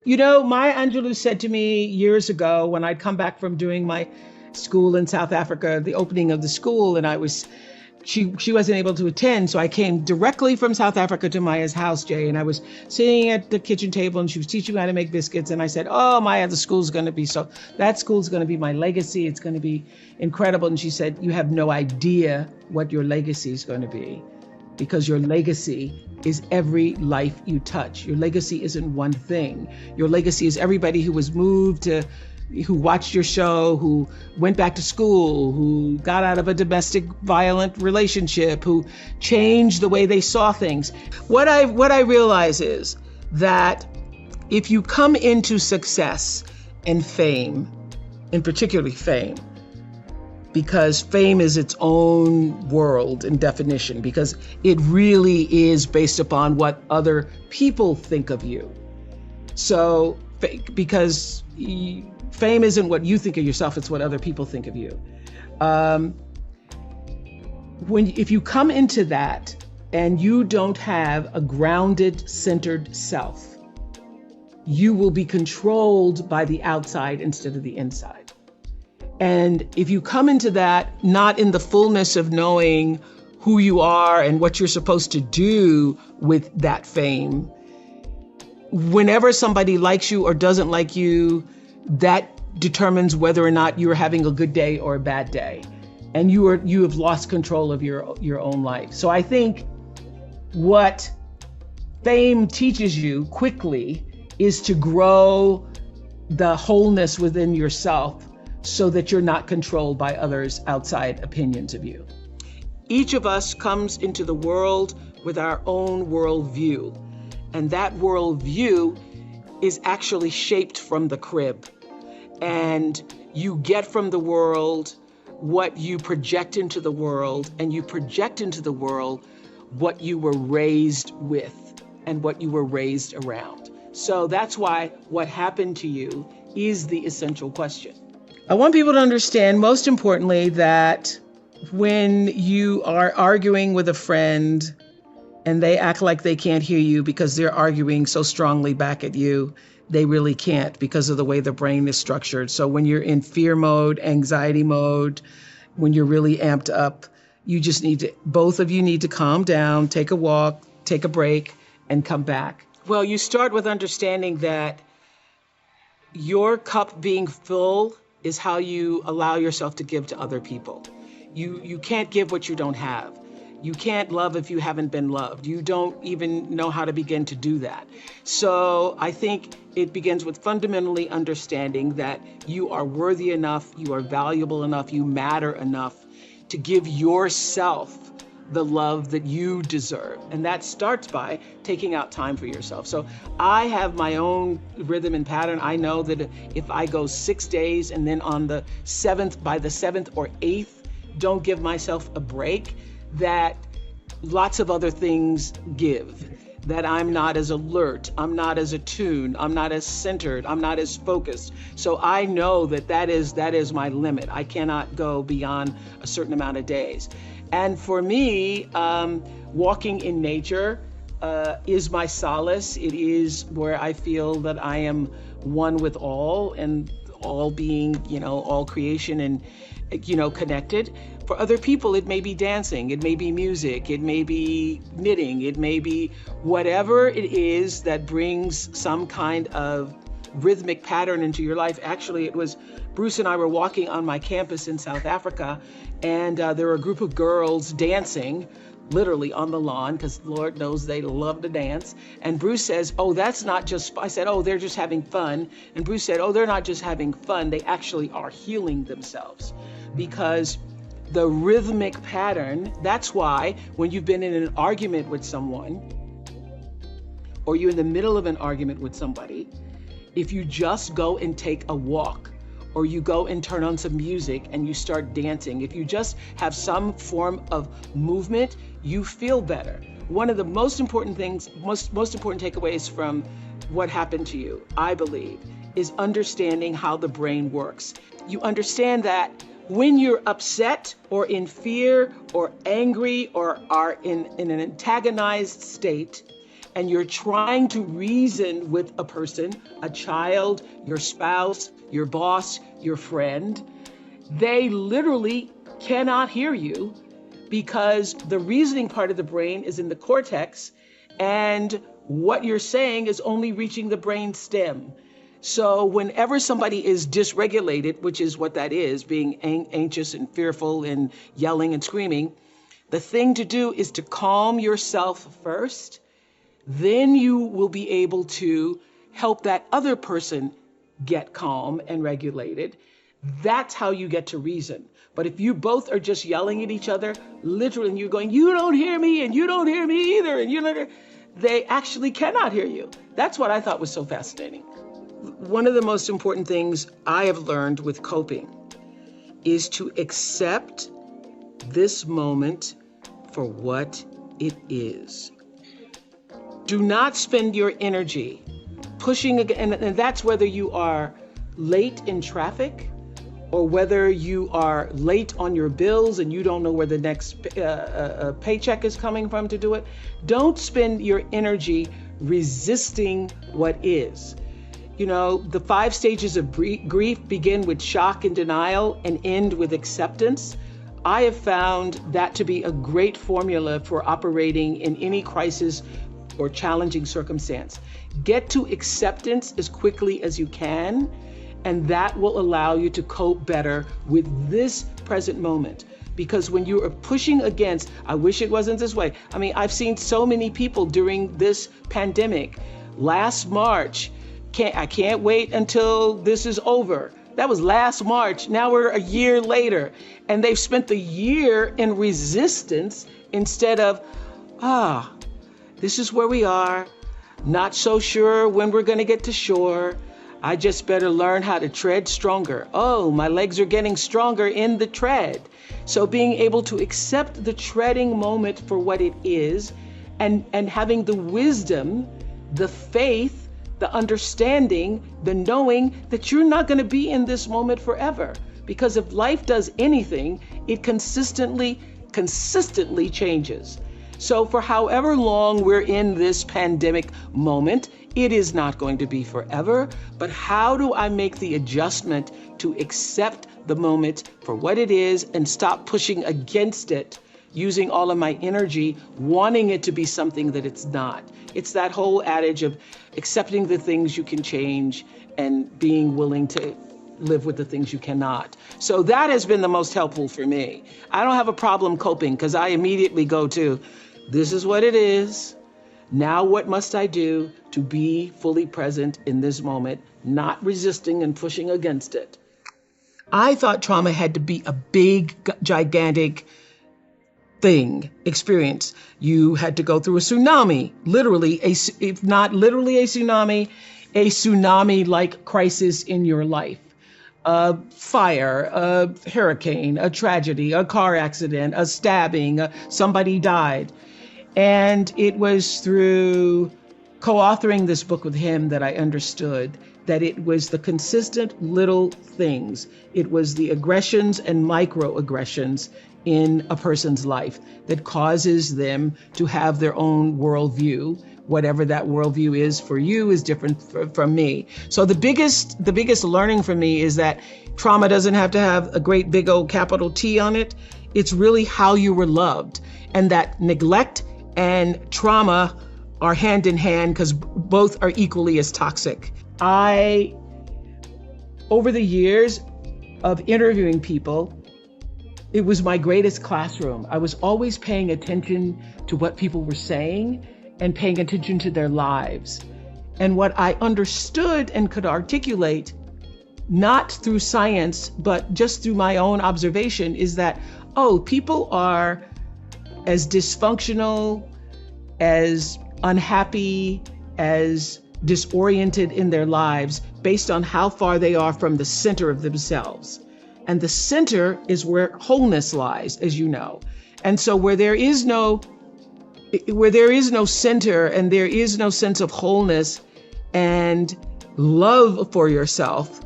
My Angelou said to me years ago when I'd come back from doing my school in South Africa, the opening of the school, and she wasn't able to attend, so I came directly from South Africa to Maya's house, Jay, and I was sitting at the kitchen table, and she was teaching me how to make biscuits, and I said, "Oh, Maya, that school's going to be my legacy. It's going to be incredible." And she said, "You have no idea what your legacy is going to be, because your legacy is every life you touch. Your legacy isn't one thing. Your legacy is everybody who watched your show, who went back to school, who got out of a domestic violent relationship, who changed the way they saw things." What I realize is that if you come into success and fame, and particularly fame, because fame is its own world in definition, because it really is based upon what other people think of you. So, because fame isn't what you think of yourself, it's what other people think of you. If you come into that and you don't have a grounded, centered self, you will be controlled by the outside instead of the inside. And if you come into that not in the fullness of knowing who you are and what you're supposed to do with that fame, whenever somebody likes you or doesn't like you, that determines whether or not you're having a good day or a bad day. And you have lost control of your own life. So I think what fame teaches you quickly is to grow the wholeness within yourself, so that you're not controlled by others' outside opinions of you. Each of us comes into the world with our own worldview, and that worldview is actually shaped from the crib. And you get from the world what you project into the world, and you project into the world what you were raised with and what you were raised around. So that's why what happened to you is the essential question. I want people to understand, most importantly, that when you are arguing with a friend and they act like they can't hear you because they're arguing so strongly back at you, they really can't, because of the way the brain is structured. So when you're in fear mode, anxiety mode, when you're really amped up, both of you need to calm down, take a walk, take a break, and come back. Well, you start with understanding that your cup being full is how you allow yourself to give to other people. You can't give what you don't have. You can't love if you haven't been loved. You don't even know how to begin to do that. So I think it begins with fundamentally understanding that you are worthy enough, you are valuable enough, you matter enough to give yourself the love that you deserve. And that starts by taking out time for yourself. So I have my own rhythm and pattern. I know that if I go 6 days and then by the seventh or eighth, don't give myself a break, that lots of other things give. That I'm not as alert, I'm not as attuned, I'm not as centered, I'm not as focused. So I know that is my limit. I cannot go beyond a certain amount of days. And for me, walking in nature is my solace. It is where I feel that I am one with all, and all being, all creation and, connected. For other people, it may be dancing, it may be music, it may be knitting, it may be whatever it is that brings some kind of rhythmic pattern into your life. Actually, it was Bruce and I were walking on my campus in South Africa, and there were a group of girls dancing literally on the lawn, because Lord knows they love to dance. And Bruce says, "Oh, that's not just," I said, "Oh, they're just having fun." And Bruce said, "Oh, they're not just having fun, they actually are healing themselves." Because the rhythmic pattern, that's why when you've been in an argument with someone, or you're in the middle of an argument with somebody, if you just go and take a walk, or you go and turn on some music and you start dancing, if you just have some form of movement, you feel better. One of the most important takeaways from what happened to you, I believe, is understanding how the brain works. You understand that when you're upset or in fear or angry or are in an antagonized state, and you're trying to reason with a person, a child, your spouse, your boss, your friend, they literally cannot hear you because the reasoning part of the brain is in the cortex, and what you're saying is only reaching the brain stem. So whenever somebody is dysregulated, which is what that is, being anxious and fearful and yelling and screaming, the thing to do is to calm yourself first. Then you will be able to help that other person get calm and regulated. That's how you get to reason. But if you both are just yelling at each other, literally, and you're going, you don't hear me, and you don't hear me either, and you don't, they actually cannot hear you. That's what I thought was so fascinating. One of the most important things I have learned with coping is to accept this moment for what it is. Do not spend your energy pushing again, and that's whether you are late in traffic or whether you are late on your bills and you don't know where the next paycheck is coming from to do it. Don't spend your energy resisting what is. You know, the 5 stages of grief begin with shock and denial and end with acceptance. I have found that to be a great formula for operating in any crisis or challenging circumstance. Get to acceptance as quickly as you can, and that will allow you to cope better with this present moment. Because when you are pushing against, I wish it wasn't this way. I mean, I've seen so many people during this pandemic. Last March, I can't wait until this is over. That was last March. Now we're a year later, and they've spent the year in resistance instead of, this is where we are. Not so sure when we're going to get to shore. I just better learn how to tread stronger. Oh, my legs are getting stronger in the tread. So being able to accept the treading moment for what it is, and having the wisdom, the faith, the understanding, the knowing that you're not going to be in this moment forever. Because if life does anything, it consistently changes. So for however long we're in this pandemic moment, it is not going to be forever. But how do I make the adjustment to accept the moment for what it is and stop pushing against it, using all of my energy, wanting it to be something that it's not? It's that whole adage of accepting the things you can change and being willing to live with the things you cannot. So that has been the most helpful for me. I don't have a problem coping because I immediately go to, this is what it is. Now what must I do to be fully present in this moment, not resisting and pushing against it? I thought trauma had to be a big, gigantic experience. You had to go through a tsunami, literally, if not literally a tsunami-like crisis in your life. A fire, a hurricane, a tragedy, a car accident, a stabbing, somebody died. And it was through co-authoring this book with him that I understood that it was the consistent little things. It was the aggressions and microaggressions in a person's life that causes them to have their own worldview. Whatever that worldview is for you is different from me. So the biggest learning for me is that trauma doesn't have to have a great big old capital T on it. It's really how you were loved, and that neglect and trauma are hand in hand because both are equally as toxic. Over the years of interviewing people, it was my greatest classroom. I was always paying attention to what people were saying and paying attention to their lives. And what I understood and could articulate, not through science, but just through my own observation, is that, people are as dysfunctional, as unhappy, as disoriented in their lives based on how far they are from the center of themselves. And the center is where wholeness lies, as you know. And so where there is no center and there is no sense of wholeness and love for yourself,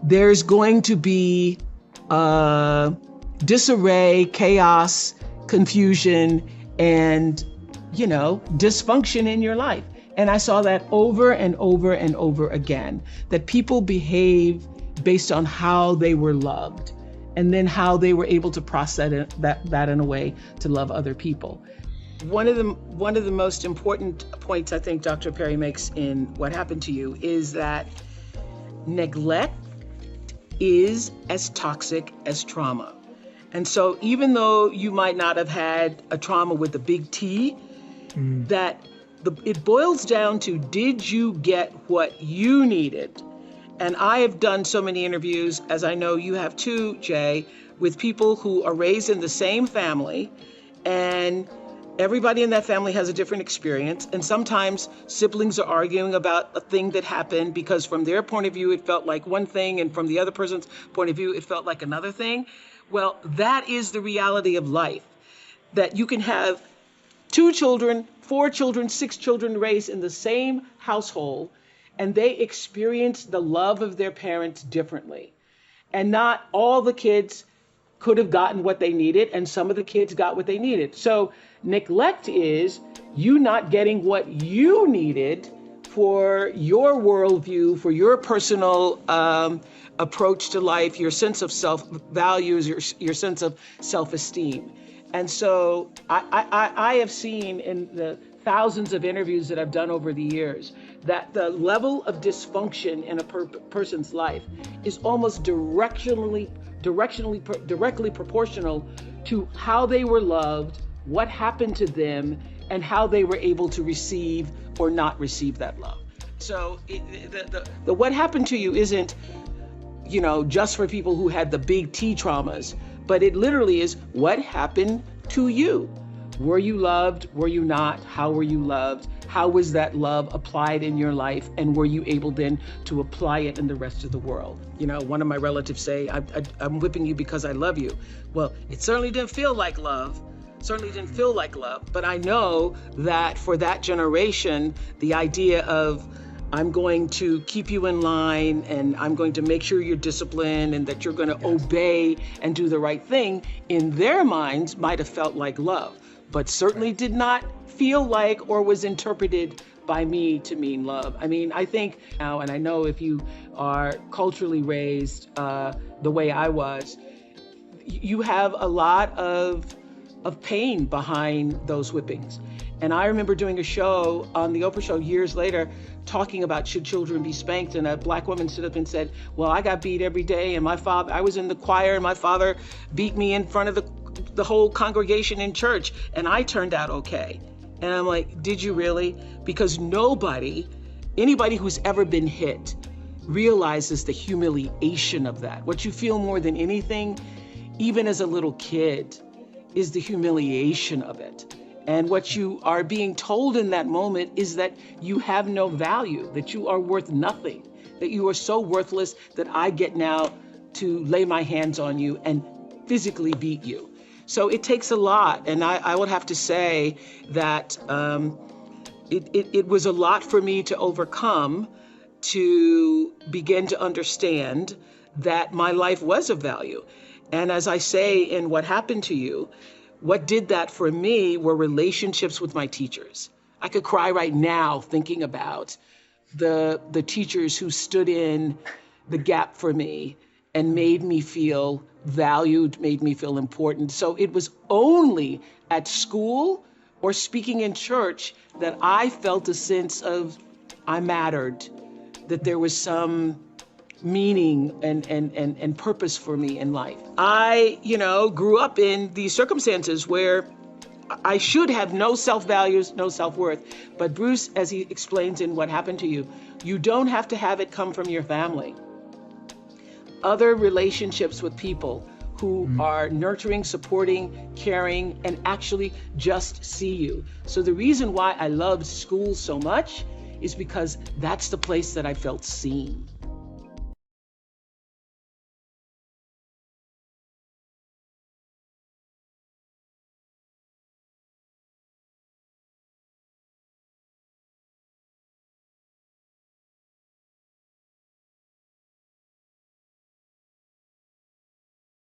there's going to be disarray, chaos, confusion, and dysfunction in your life. And I saw that over and over and over again, that people behave based on how they were loved and then how they were able to process that in a way to love other people. One of the most important points I think Dr. Perry makes in What Happened to You is that neglect is as toxic as trauma. And so even though you might not have had a trauma with a big T, it boils down to, did you get what you needed? And I have done so many interviews, as I know you have too, Jay, with people who are raised in the same family, and everybody in that family has a different experience. And sometimes siblings are arguing about a thing that happened because from their point of view, it felt like one thing, and from the other person's point of view, it felt like another thing. Well, that is the reality of life, that you can have 2 children, 4 children, 6 children raised in the same household, and they experience the love of their parents differently. And not all the kids could have gotten what they needed, and some of the kids got what they needed. So neglect is you not getting what you needed for your worldview, for your personal approach to life, your sense of self-values, your sense of self-esteem. And so I have seen in the thousands of interviews that I've done over the years that the level of dysfunction in a person's life is almost directly proportional to how they were loved, what happened to them, and how they were able to receive or not receive that love. So the what happened to you isn't, just for people who had the big T traumas, but it literally is what happened to you. Were you loved? Were you not? How were you loved? How was that love applied in your life? And were you able then to apply it in the rest of the world? One of my relatives say, I'm whipping you because I love you. Well, it certainly didn't feel like love. But I know that for that generation, the idea of I'm going to keep you in line and I'm going to make sure you're disciplined and that you're going to obey and do the right thing, in their minds might have felt like love, but certainly did not feel like or was interpreted by me to mean love. I mean, I think now, and I know if you are culturally raised the way I was, you have a lot of pain behind those whippings. And I remember doing a show on the Oprah show years later talking about should children be spanked, and a Black woman stood up and said, well, I got beat every day, and I was in the choir and my father beat me in front of the whole congregation in church, and I turned out okay. And I'm like, did you really? Because anybody who's ever been hit realizes the humiliation of that. What you feel more than anything, even as a little kid, is the humiliation of it. And what you are being told in that moment is that you have no value, that you are worth nothing, that you are so worthless that I get now to lay my hands on you and physically beat you. So it takes a lot. And I would have to say that it was a lot for me to overcome, to begin to understand that my life was of value. And as I say in What Happened to You, what did that for me were relationships with my teachers. I could cry right now thinking about the teachers who stood in the gap for me and made me feel valued, made me feel important. So it was only at school or speaking in church that I felt a sense of I mattered, that there was some meaning and purpose for me in life. I, grew up in these circumstances where I should have no self-values, no self-worth. But Bruce, as he explains in What Happened to You, you don't have to have it come from your family. Other relationships with people who are nurturing, supporting, caring, and actually just see you. So the reason why I loved school so much is because that's the place that I felt seen.